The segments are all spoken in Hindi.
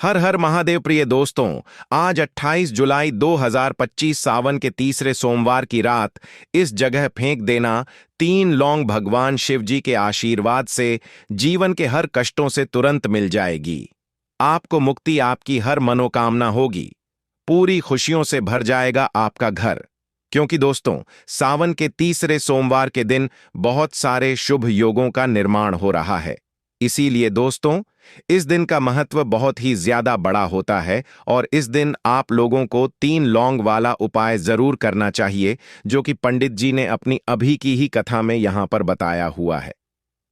हर हर महादेव प्रिय दोस्तों। आज 28 जुलाई 2025 सावन के तीसरे सोमवार की रात इस जगह फेंक देना 3 लौंग भगवान शिव जी के आशीर्वाद से जीवन के हर कष्टों से तुरंत मिल जाएगी। आपको मुक्ति, आपकी हर मनोकामना होगी, पूरी खुशियों से भर जाएगा आपका घर। क्योंकि दोस्तों, सावन के तीसरे सोमवार के दिन बहुत सारे शुभ योगों का निर्माण हो रहा है। इसीलिए दोस्तों, इस दिन का महत्व बहुत ही ज्यादा बड़ा होता है और इस दिन आप लोगों को 3 लौंग वाला उपाय जरूर करना चाहिए, जो कि पंडित जी ने अपनी अभी की ही कथा में यहां पर बताया हुआ है।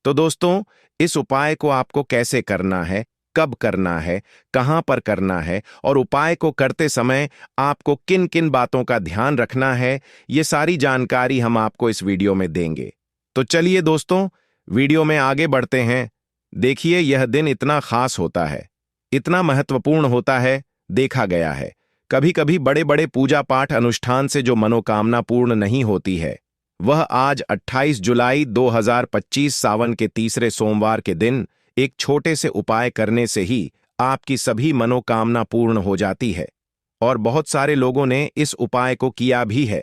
तो दोस्तों, इस उपाय को आपको कैसे करना है, कब करना है, कहां पर करना है और उपाय को करते समय आपको किन किन बातों का ध्यान रखना है, ये सारी जानकारी हम आपको इस वीडियो में देंगे। तो चलिए दोस्तों, वीडियो में आगे बढ़ते हैं। देखिए, यह दिन इतना खास होता है, इतना महत्वपूर्ण होता है। देखा गया है, कभी कभी बड़े बड़े पूजा पाठ अनुष्ठान से जो मनोकामना पूर्ण नहीं होती है, वह आज 28 जुलाई 2025 सावन के तीसरे सोमवार के दिन एक छोटे से उपाय करने से ही आपकी सभी मनोकामना पूर्ण हो जाती है। और बहुत सारे लोगों ने इस उपाय को किया भी है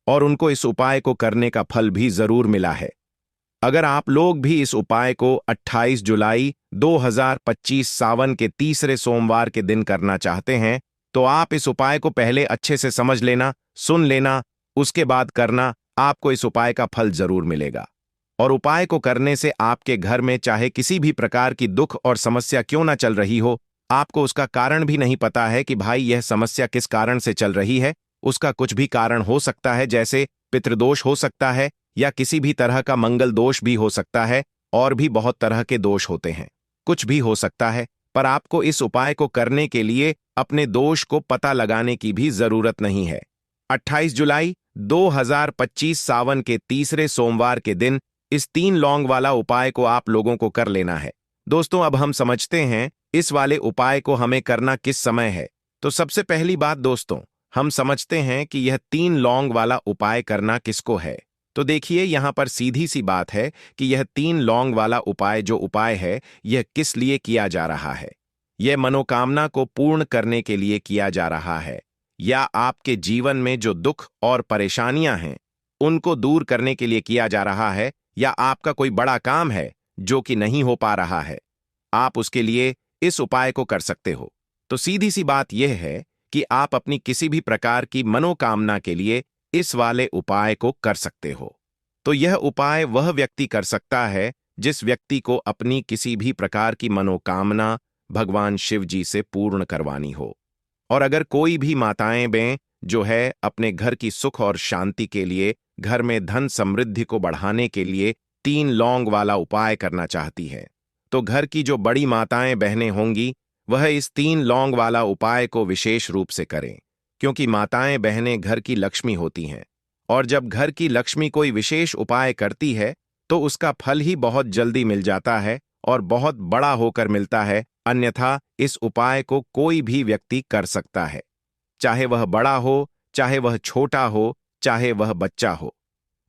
और उनको इस उपाय को करने का फल भी जरूर मिला है। अगर आप लोग भी इस उपाय को 28 जुलाई 2025 सावन के तीसरे सोमवार के दिन करना चाहते हैं, तो आप इस उपाय को पहले अच्छे से समझ लेना, सुन लेना, उसके बाद करना। आपको इस उपाय का फल जरूर मिलेगा। और उपाय को करने से आपके घर में चाहे किसी भी प्रकार की दुख और समस्या क्यों ना चल रही हो, आपको उसका कारण भी नहीं पता है कि भाई यह समस्या किस कारण से चल रही है, उसका कुछ भी कारण हो सकता है, जैसे पितृदोष हो सकता है या किसी भी तरह का मंगल दोष भी हो सकता है, और भी बहुत तरह के दोष होते हैं, कुछ भी हो सकता है। पर आपको इस उपाय को करने के लिए अपने दोष को पता लगाने की भी जरूरत नहीं है। 28 जुलाई 2025 सावन के तीसरे सोमवार के दिन इस 3 लौंग वाला उपाय को आप लोगों को कर लेना है। दोस्तों, अब हम समझते हैं इस वाले उपाय को हमें करना किस समय है। तो सबसे पहली बात दोस्तों, हम समझते हैं कि यह 3 लौंग वाला उपाय करना किसको है। तो देखिए, यहां पर सीधी सी बात है कि यह 3 लौंग वाला उपाय जो उपाय है, यह किस लिए किया जा रहा है। यह मनोकामना को पूर्ण करने के लिए किया जा रहा है, या आपके जीवन में जो दुख और परेशानियां हैं उनको दूर करने के लिए किया जा रहा है, या आपका कोई बड़ा काम है जो कि नहीं हो पा रहा है, आप उसके लिए इस उपाय को कर सकते हो। तो सीधी सी बात यह है कि आप अपनी किसी भी प्रकार की मनोकामना के लिए इस वाले उपाय को कर सकते हो। तो यह उपाय वह व्यक्ति कर सकता है जिस व्यक्ति को अपनी किसी भी प्रकार की मनोकामना भगवान शिव जी से पूर्ण करवानी हो। और अगर कोई भी माताएं बहन जो है अपने घर की सुख और शांति के लिए, घर में धन समृद्धि को बढ़ाने के लिए 3 लौंग वाला उपाय करना चाहती है, तो घर की जो बड़ी माताएं बहनें होंगी वह इस 3 लौंग वाला उपाय को विशेष रूप से करें। क्योंकि माताएं बहनें घर की लक्ष्मी होती हैं, और जब घर की लक्ष्मी कोई विशेष उपाय करती है तो उसका फल ही बहुत जल्दी मिल जाता है और बहुत बड़ा होकर मिलता है। अन्यथा इस उपाय को कोई भी व्यक्ति कर सकता है, चाहे वह बड़ा हो, चाहे वह छोटा हो, चाहे वह बच्चा हो।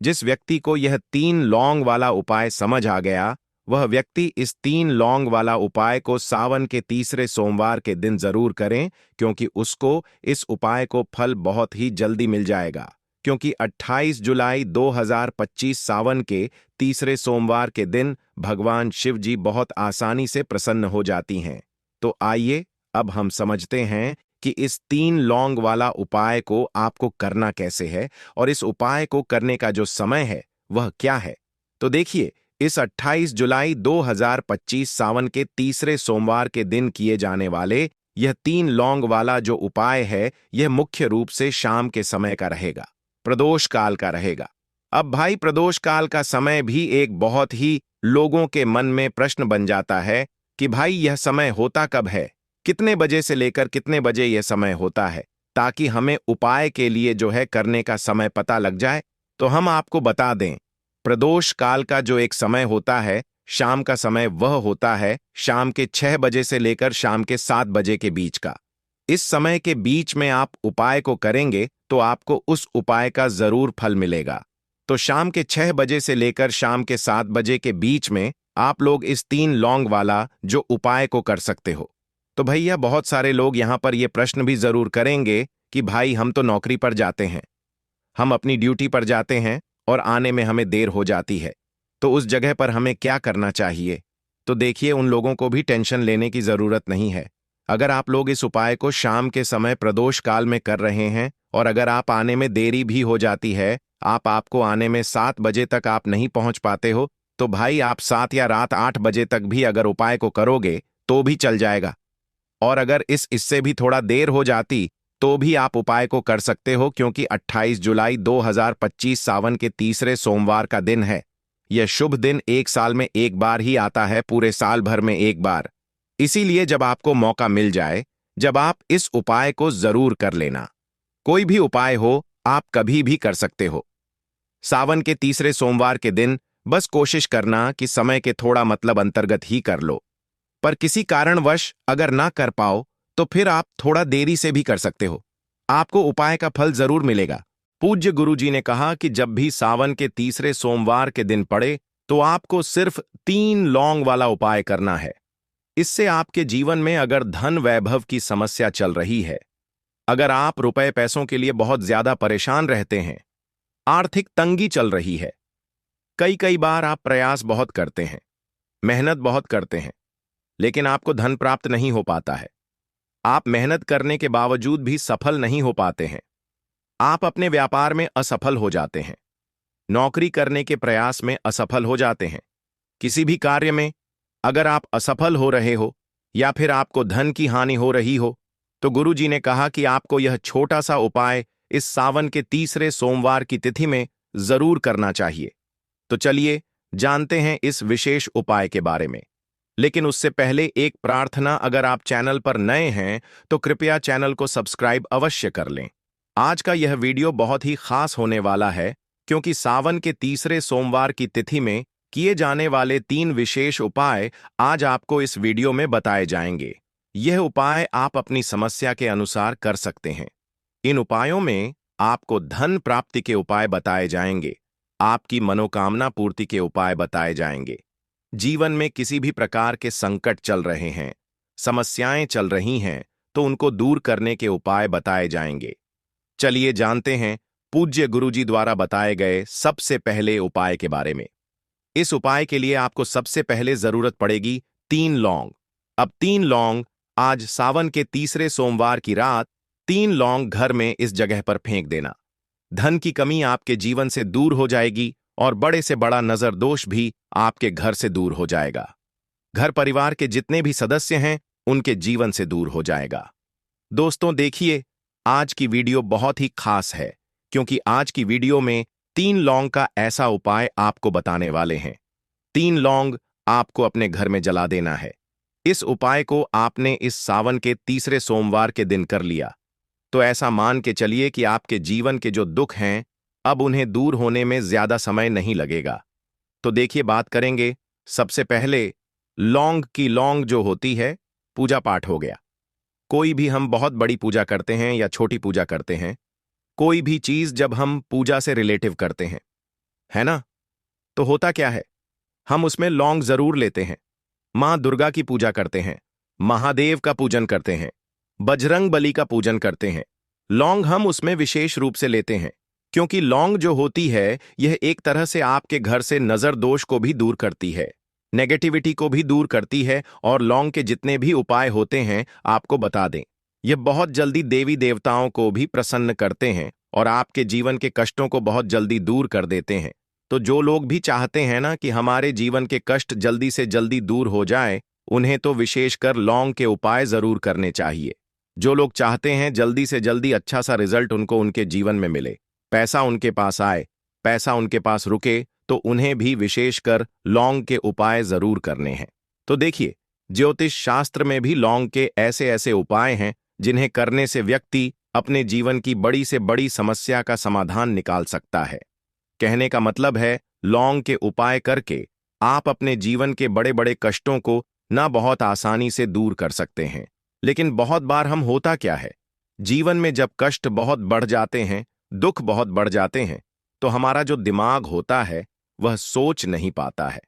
जिस व्यक्ति को यह 3 लौंग वाला उपाय समझ आ गया, वह व्यक्ति इस 3 लौंग वाला उपाय को सावन के तीसरे सोमवार के दिन जरूर करें, क्योंकि उसको इस उपाय को फल बहुत ही जल्दी मिल जाएगा। क्योंकि 28 जुलाई 2025 सावन के तीसरे सोमवार के दिन भगवान शिव जी बहुत आसानी से प्रसन्न हो जाती हैं। तो आइए अब हम समझते हैं कि इस 3 लौंग वाला उपाय को आपको करना कैसे है और इस उपाय को करने का जो समय है वह क्या है। तो देखिए, इस 28 जुलाई 2025 सावन के तीसरे सोमवार के दिन किए जाने वाले यह 3 लौंग वाला जो उपाय है, यह मुख्य रूप से शाम के समय का रहेगा, प्रदोष काल का रहेगा। अब भाई, प्रदोष काल का समय भी एक बहुत ही लोगों के मन में प्रश्न बन जाता है कि भाई यह समय होता कब है, कितने बजे से लेकर कितने बजे यह समय होता है, ताकि हमें उपाय के लिए जो है करने का समय पता लग जाए। तो हम आपको बता दें, प्रदोष काल का जो एक समय होता है, शाम का समय, वह होता है शाम के 6 बजे से लेकर शाम के 7 बजे के बीच का। इस समय के बीच में आप उपाय को करेंगे तो आपको उस उपाय का जरूर फल मिलेगा। तो शाम के 6 बजे से लेकर शाम के 7 बजे के बीच में आप लोग इस 3 लौंग वाला जो उपाय को कर सकते हो। तो भैया बहुत सारे लोग यहाँ पर ये प्रश्न भी जरूर करेंगे कि भाई हम तो नौकरी पर जाते हैं, हम अपनी ड्यूटी पर जाते हैं और आने में हमें देर हो जाती है, तो उस जगह पर हमें क्या करना चाहिए। तो देखिए, उन लोगों को भी टेंशन लेने की जरूरत नहीं है। अगर आप लोग इस उपाय को शाम के समय प्रदोष काल में कर रहे हैं और अगर आप आने में देरी भी हो जाती है, आपको आने में 7 बजे तक आप नहीं पहुंच पाते हो, तो भाई आप 7 या रात 8 बजे तक भी अगर उपाय को करोगे तो भी चल जाएगा। और अगर इससे भी थोड़ा देर हो जाती तो भी आप उपाय को कर सकते हो, क्योंकि 28 जुलाई 2025 सावन के तीसरे सोमवार का दिन है। यह शुभ दिन एक साल में एक बार ही आता है, पूरे साल भर में एक बार। इसीलिए जब आपको मौका मिल जाए, जब आप इस उपाय को जरूर कर लेना। कोई भी उपाय हो, आप कभी भी कर सकते हो। सावन के तीसरे सोमवार के दिन बस कोशिश करना कि समय के थोड़ा मतलब अंतर्गत ही कर लो। पर किसी कारणवश अगर ना कर पाओ तो फिर आप थोड़ा देरी से भी कर सकते हो, आपको उपाय का फल जरूर मिलेगा। पूज्य गुरुजी ने कहा कि जब भी सावन के तीसरे सोमवार के दिन पड़े तो आपको सिर्फ 3 लौंग वाला उपाय करना है। इससे आपके जीवन में अगर धन वैभव की समस्या चल रही है, अगर आप रुपए पैसों के लिए बहुत ज्यादा परेशान रहते हैं, आर्थिक तंगी चल रही है, कई कई बार आप प्रयास बहुत करते हैं, मेहनत बहुत करते हैं, लेकिन आपको धन प्राप्त नहीं हो पाता है, आप मेहनत करने के बावजूद भी सफल नहीं हो पाते हैं, आप अपने व्यापार में असफल हो जाते हैं, नौकरी करने के प्रयास में असफल हो जाते हैं, किसी भी कार्य में अगर आप असफल हो रहे हो या फिर आपको धन की हानि हो रही हो, तो गुरुजी ने कहा कि आपको यह छोटा सा उपाय इस सावन के तीसरे सोमवार की तिथि में जरूर करना चाहिए। तो चलिए जानते हैं इस विशेष उपाय के बारे में। लेकिन उससे पहले एक प्रार्थना, अगर आप चैनल पर नए हैं तो कृपया चैनल को सब्सक्राइब अवश्य कर लें। आज का यह वीडियो बहुत ही खास होने वाला है, क्योंकि सावन के तीसरे सोमवार की तिथि में किए जाने वाले 3 विशेष उपाय आज आपको इस वीडियो में बताए जाएंगे। यह उपाय आप अपनी समस्या के अनुसार कर सकते हैं। इन उपायों में आपको धन प्राप्ति के उपाय बताए जाएंगे, आपकी मनोकामना पूर्ति के उपाय बताए जाएंगे। जीवन में किसी भी प्रकार के संकट चल रहे हैं, समस्याएं चल रही हैं, तो उनको दूर करने के उपाय बताए जाएंगे। चलिए जानते हैं पूज्य गुरुजी द्वारा बताए गए सबसे पहले उपाय के बारे में। इस उपाय के लिए आपको सबसे पहले जरूरत पड़ेगी 3 लौंग। अब 3 लौंग आज सावन के तीसरे सोमवार की रात 3 लौंग घर में इस जगह पर फेंक देना। धन की कमी आपके जीवन से दूर हो जाएगी और बड़े से बड़ा नजर दोष भी आपके घर से दूर हो जाएगा। घर परिवार के जितने भी सदस्य हैं उनके जीवन से दूर हो जाएगा। दोस्तों देखिए, आज की वीडियो बहुत ही खास है, क्योंकि आज की वीडियो में 3 लौंग का ऐसा उपाय आपको बताने वाले हैं। 3 लौंग आपको अपने घर में जला देना है। इस उपाय को आपने इस सावन के तीसरे सोमवार के दिन कर लिया तो ऐसा मान के चलिए कि आपके जीवन के जो दुख हैं अब उन्हें दूर होने में ज्यादा समय नहीं लगेगा। तो देखिए, बात करेंगे सबसे पहले लौंग की। लौंग जो होती है, पूजा पाठ हो गया, कोई भी हम बहुत बड़ी पूजा करते हैं या छोटी पूजा करते हैं, कोई भी चीज जब हम पूजा से रिलेटिव करते हैं, है ना, तो होता क्या है, हम उसमें लौंग जरूर लेते हैं। मां दुर्गा की पूजा करते हैं, महादेव का पूजन करते हैं, बजरंग बली का पूजन करते हैं, लौंग हम उसमें विशेष रूप से लेते हैं, क्योंकि लौंग जो होती है यह एक तरह से आपके घर से नजर दोष को भी दूर करती है, नेगेटिविटी को भी दूर करती है। और लौंग के जितने भी उपाय होते हैं आपको बता दें, यह बहुत जल्दी देवी देवताओं को भी प्रसन्न करते हैं और आपके जीवन के कष्टों को बहुत जल्दी दूर कर देते हैं। तो जो लोग भी चाहते हैं ना कि हमारे जीवन के कष्ट जल्दी से जल्दी दूर हो जाए, उन्हें तो विशेषकर लौंग के उपाय जरूर करने चाहिए। जो लोग चाहते हैं जल्दी से जल्दी अच्छा सा रिजल्ट उनको उनके जीवन में मिले, पैसा उनके पास आए, पैसा उनके पास रुके, तो उन्हें भी विशेषकर लौंग के उपाय जरूर करने हैं। तो देखिए, ज्योतिष शास्त्र में भी लौंग के ऐसे ऐसे उपाय हैं जिन्हें करने से व्यक्ति अपने जीवन की बड़ी से बड़ी समस्या का समाधान निकाल सकता है। कहने का मतलब है, लौंग के उपाय करके आप अपने जीवन के बड़े बड़े कष्टों को ना बहुत आसानी से दूर कर सकते हैं। लेकिन बहुत बार हम होता क्या है, जीवन में जब कष्ट बहुत बढ़ जाते हैं, दुख बहुत बढ़ जाते हैं, तो हमारा जो दिमाग होता है वह सोच नहीं पाता है।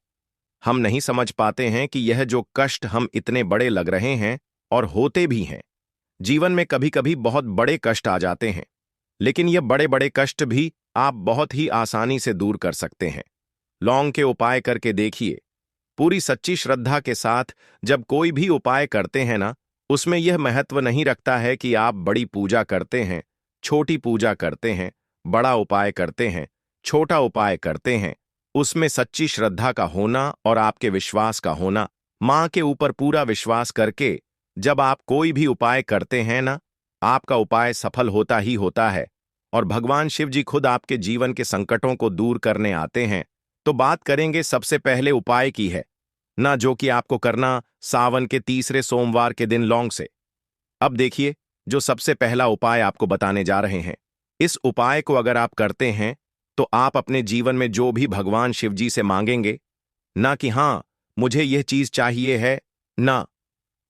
हम नहीं समझ पाते हैं कि यह जो कष्ट हम इतने बड़े लग रहे हैं और होते भी हैं। जीवन में कभी कभी बहुत बड़े कष्ट आ जाते हैं, लेकिन ये बड़े बड़े कष्ट भी आप बहुत ही आसानी से दूर कर सकते हैं। लौंग के उपाय करके देखिए। पूरी सच्ची श्रद्धा के साथ जब कोई भी उपाय करते हैं ना, उसमें यह महत्व नहीं रखता है कि आप बड़ी पूजा करते हैं, छोटी पूजा करते हैं, बड़ा उपाय करते हैं, छोटा उपाय करते हैं। उसमें सच्ची श्रद्धा का होना और आपके विश्वास का होना, मां के ऊपर पूरा विश्वास करके जब आप कोई भी उपाय करते हैं ना, आपका उपाय सफल होता ही होता है और भगवान शिव जी खुद आपके जीवन के संकटों को दूर करने आते हैं। तो बात करेंगे सबसे पहले उपाय की है ना, जो कि आपको करना सावन के तीसरे सोमवार के दिन लौंग से। अब देखिए, जो सबसे पहला उपाय आपको बताने जा रहे हैं, इस उपाय को अगर आप करते हैं तो आप अपने जीवन में जो भी भगवान शिव जी से मांगेंगे, ना कि हां मुझे यह चीज चाहिए है, ना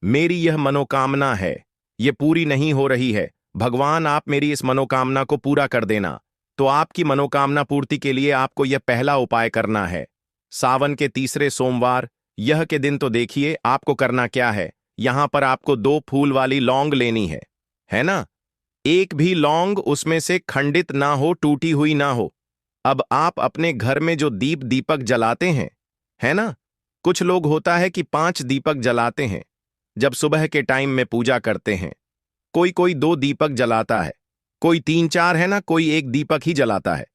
मेरी यह मनोकामना है, ये पूरी नहीं हो रही है, भगवान आप मेरी इस मनोकामना को पूरा कर देना। तो आपकी मनोकामना पूर्ति के लिए आपको यह पहला उपाय करना है। सावन के तीसरे सोमवार यह के दिन तो देखिए आपको करना क्या है। यहां पर आपको 2 फूल वाली लौंग लेनी है ना? एक भी लौंग उसमें से खंडित ना हो, टूटी हुई ना हो। अब आप अपने घर में जो दीपक जलाते हैं, है ना? कुछ लोग होता है कि 5 दीपक जलाते हैं जब सुबह के टाइम में पूजा करते हैं। कोई कोई 2 दीपक जलाता है, कोई 3-4 है ना, कोई 1 दीपक ही जलाता है।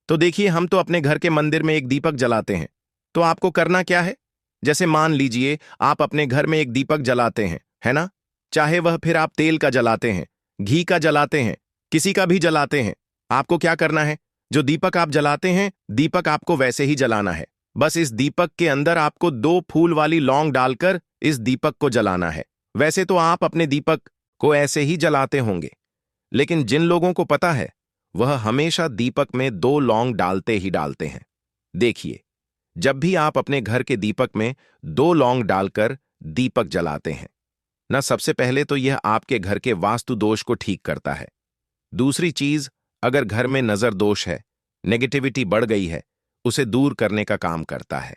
तो देखिए, हम तो अपने घर के मंदिर में 1 दीपक जलाते हैं। तो आपको करना क्या है? जैसे मान लीजिए आप अपने घर में 1 दीपक जलाते हैं, है ना? चाहे वह फिर आप तेल का जलाते हैं, घी का जलाते हैं, किसी का भी जलाते हैं। आपको क्या करना है? जो दीपक आप जलाते हैं, दीपक आपको वैसे ही जलाना है। बस इस दीपक के अंदर आपको 2 फूल वाली लौंग डालकर इस दीपक को जलाना है। वैसे तो आप अपने दीपक को ऐसे ही जलाते होंगे, लेकिन जिन लोगों को पता है वह हमेशा दीपक में 2 लौंग डालते ही डालते हैं। देखिए, जब भी आप अपने घर के दीपक में 2 लौंग डालकर दीपक जलाते हैं ना, सबसे पहले तो यह आपके घर के वास्तु दोष को ठीक करता है। दूसरी चीज, अगर घर में नजर दोष है, नेगेटिविटी बढ़ गई है, उसे दूर करने का काम करता है।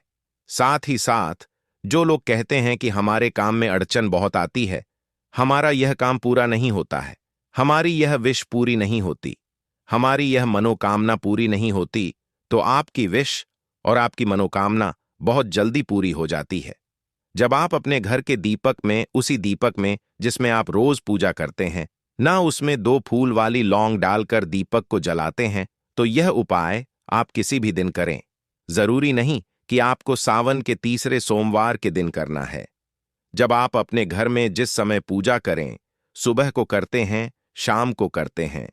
साथ ही साथ जो लोग कहते हैं कि हमारे काम में अड़चन बहुत आती है, हमारा यह काम पूरा नहीं होता है, हमारी यह विश पूरी नहीं होती, हमारी यह मनोकामना पूरी नहीं होती, तो आपकी विश और आपकी मनोकामना बहुत जल्दी पूरी हो जाती है। जब आप अपने घर के दीपक में, उसी दीपक में जिसमें आप रोज पूजा करते हैं ना, उसमें 2 फूल वाली लौंग डालकर दीपक को जलाते हैं, तो यह उपाय आप किसी भी दिन करें। जरूरी नहीं कि आपको सावन के तीसरे सोमवार के दिन करना है। जब आप अपने घर में जिस समय पूजा करें, सुबह को करते हैं, शाम को करते हैं,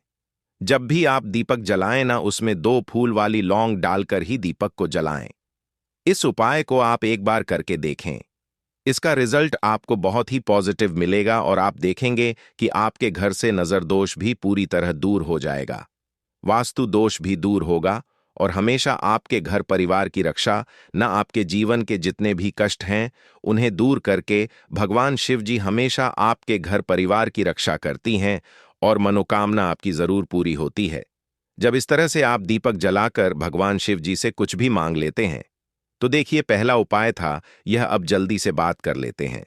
जब भी आप दीपक जलाएं ना, उसमें 2 फूल वाली लौंग डालकर ही दीपक को जलाएं। इस उपाय को आप एक बार करके देखें। इसका रिजल्ट आपको बहुत ही पॉजिटिव मिलेगा और आप देखेंगे कि आपके घर से नजर दोष भी पूरी तरह दूर हो जाएगा, वास्तु दोष भी दूर होगा और हमेशा आपके घर परिवार की रक्षा, न आपके जीवन के जितने भी कष्ट हैं उन्हें दूर करके भगवान शिव जी हमेशा आपके घर परिवार की रक्षा करती हैं और मनोकामना आपकी जरूर पूरी होती है। जब इस तरह से आप दीपक जलाकर भगवान शिव जी से कुछ भी मांग लेते हैं, तो देखिए, पहला उपाय था यह, अब जल्दी से बात कर लेते हैं।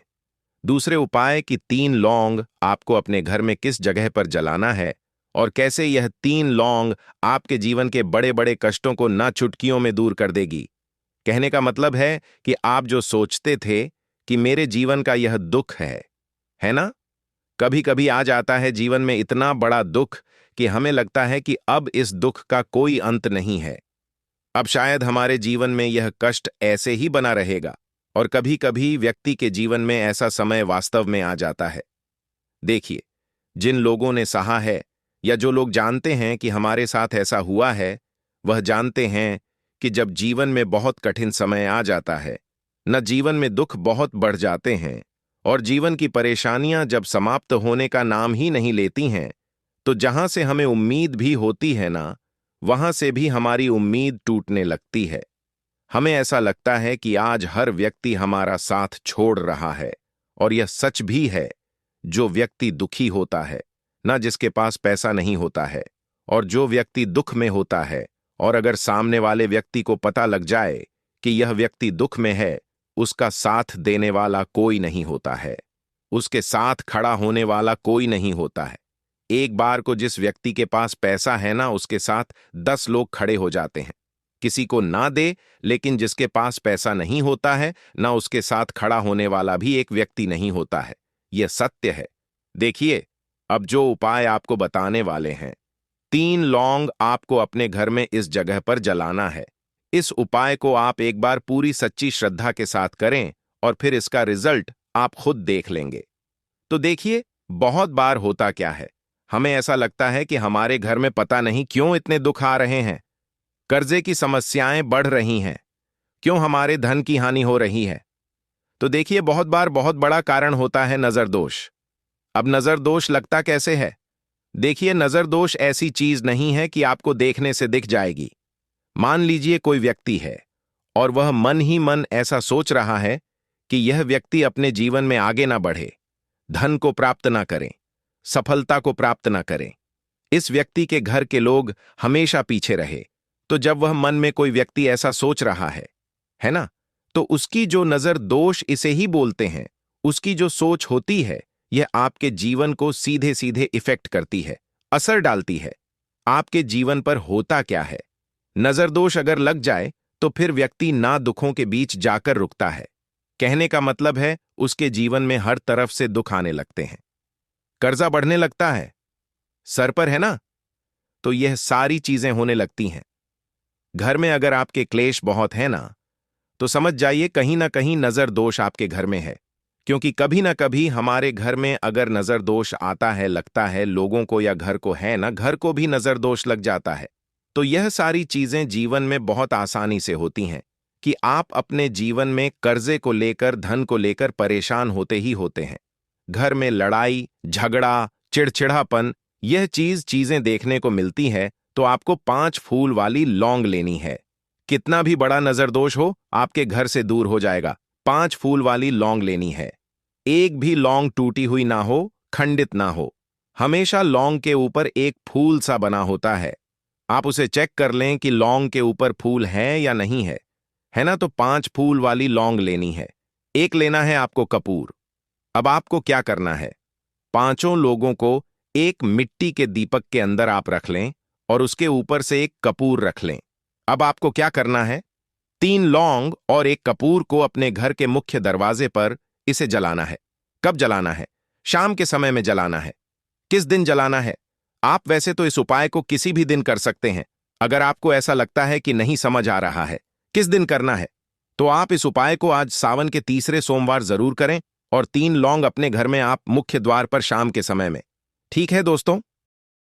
दूसरे उपाय की 3 लौंग आपको अपने घर में किस जगह पर जलाना है और कैसे यह 3 लौंग आपके जीवन के बड़े बड़े कष्टों को ना चुटकियों में दूर कर देगी। कहने का मतलब है कि आप जो सोचते थे कि मेरे जीवन का यह दुख है ना? कभी कभी आ जाता है जीवन में इतना बड़ा दुख कि हमें लगता है कि अब इस दुख का कोई अंत नहीं है, अब शायद हमारे जीवन में यह कष्ट ऐसे ही बना रहेगा। और कभी कभी व्यक्ति के जीवन में ऐसा समय वास्तव में आ जाता है। देखिए, जिन लोगों ने सहा है या जो लोग जानते हैं कि हमारे साथ ऐसा हुआ है, वह जानते हैं कि जब जीवन में बहुत कठिन समय आ जाता है, न जीवन में दुख बहुत बढ़ जाते हैं और जीवन की परेशानियां जब समाप्त होने का नाम ही नहीं लेती हैं, तो जहां से हमें उम्मीद भी होती है ना, वहां से भी हमारी उम्मीद टूटने लगती है। हमें ऐसा लगता है कि आज हर व्यक्ति हमारा साथ छोड़ रहा है और यह सच भी है। जो व्यक्ति दुखी होता है ना, जिसके पास पैसा नहीं होता है, और जो व्यक्ति दुख में होता है और अगर सामने वाले व्यक्ति को पता लग जाए कि यह व्यक्ति दुख में है, उसका साथ देने वाला कोई नहीं होता है। उसके साथ खड़ा होने वाला कोई नहीं होता है। एक बार को जिस व्यक्ति के पास पैसा है ना, उसके साथ 10 लोग खड़े हो जाते हैं। किसी को ना दे, लेकिन जिसके पास पैसा नहीं होता है ना, उसके साथ खड़ा होने वाला भी एक व्यक्ति नहीं होता है। यह सत्य है। देखिए, अब जो उपाय आपको बताने वाले हैं, 3 लौंग आपको अपने घर में इस जगह पर जलाना है। इस उपाय को आप एक बार पूरी सच्ची श्रद्धा के साथ करें और फिर इसका रिजल्ट आप खुद देख लेंगे। तो देखिए, बहुत बार होता क्या है, हमें ऐसा लगता है कि हमारे घर में पता नहीं क्यों इतने दुख आ रहे हैं, कर्जे की समस्याएं बढ़ रही हैं, क्यों हमारे धन की हानि हो रही है। तो देखिए, बहुत बार बहुत बड़ा कारण होता है नजर दोष। अब नजर दोष लगता कैसे है? देखिए, नजर दोष ऐसी चीज नहीं है कि आपको देखने से दिख जाएगी। मान लीजिए कोई व्यक्ति है और वह मन ही मन ऐसा सोच रहा है कि यह व्यक्ति अपने जीवन में आगे ना बढ़े, धन को प्राप्त ना करें, सफलता को प्राप्त ना करें, इस व्यक्ति के घर के लोग हमेशा पीछे रहे। तो जब वह मन में कोई व्यक्ति ऐसा सोच रहा है ना, तो उसकी जो नजर दोष इसे ही बोलते हैं, उसकी जो सोच होती है, यह आपके जीवन को सीधे सीधे इफेक्ट करती है, असर डालती है। आपके जीवन पर होता क्या है, नजर दोष अगर लग जाए तो फिर व्यक्ति ना दुखों के बीच जाकर रुकता है। कहने का मतलब है, उसके जीवन में हर तरफ से दुख आने लगते हैं, कर्जा बढ़ने लगता है, सर पर है ना, तो यह सारी चीजें होने लगती हैं। घर में अगर आपके क्लेश बहुत है ना, तो समझ जाइए कहीं ना कहीं नजर दोष आपके घर में है। क्योंकि कभी ना कभी हमारे घर में अगर नजर दोष आता है, लगता है लोगों को या घर को है ना, घर को भी नजर दोष लग जाता है। तो यह सारी चीजें जीवन में बहुत आसानी से होती हैं कि आप अपने जीवन में कर्जे को लेकर, धन को लेकर परेशान होते ही होते हैं। घर में लड़ाई, झगड़ा, चिड़चिड़ापन, यह चीजें देखने को मिलती है। तो आपको 5 फूल वाली लौंग लेनी है। कितना भी बड़ा नजर दोष हो, आपके घर से दूर हो जाएगा। 5 फूल वाली लौंग लेनी है। एक भी लौंग टूटी हुई ना हो, खंडित ना हो। हमेशा लौंग के ऊपर एक फूल सा बना होता है। आप उसे चेक कर लें कि लौंग के ऊपर फूल है या नहीं है ना। तो 5 फूल वाली लौंग लेनी है। एक लेना है आपको कपूर। अब आपको क्या करना है, 5 लोगों को एक मिट्टी के दीपक के अंदर आप रख लें और उसके ऊपर से एक कपूर रख लें। अब आपको क्या करना है, 3 लौंग और एक कपूर को अपने घर के मुख्य दरवाजे पर इसे जलाना है। कब जलाना है? शाम के समय में जलाना है। किस दिन जलाना है? आप वैसे तो इस उपाय को किसी भी दिन कर सकते हैं। अगर आपको ऐसा लगता है कि नहीं समझ आ रहा है किस दिन करना है, तो आप इस उपाय को आज सावन के तीसरे सोमवार जरूर करें और 3 लौंग अपने घर में आप मुख्य द्वार पर शाम के समय में। ठीक है दोस्तों।